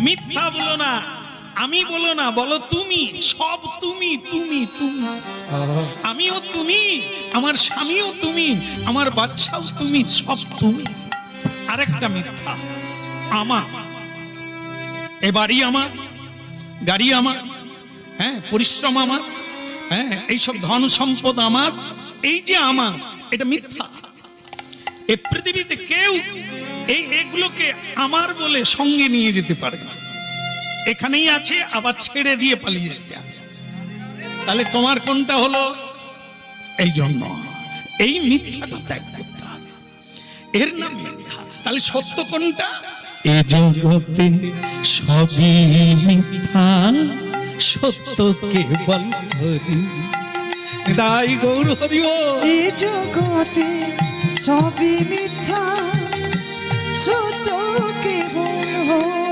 মিথ্যা বলো না, আমি বলো না, বলো তুমি। সব তুমি তুমি তুমি। আমিও তুমি, আমার স্বামীও তুমি, আমার বাচ্চাও তুমি, সব তুমি। আরেকটা মিথ্যা, আমার এ বাড়ি আমার, গাড়ি আমার, হ্যাঁ পরিশ্রম আমার, হ্যাঁ এইসব ধন সম্পদ আমার, এই যে আমার, এটা মিথ্যা। এই পৃথিবীতে কেউ এগুলোকে আমার বলে সঙ্গে নিয়ে যেতে পারে না। এখানেই আছে, আবার ছেড়ে দিয়ে পালিয়ে যেতে হবে। তাহলে তোমার কোনটা হলো? এই জন্য এই মিথ্যাটা ত্যাগ করতে হবে, এর নাম মিথ্যা। তাহলে সত্য কোনটা? এ জগতে সবই মিথ্যা, সত্য কেবল হরি। তাই গৌর হরি বল। এ জগতে সবই মিথ্যা, সত্য কেবল হরি।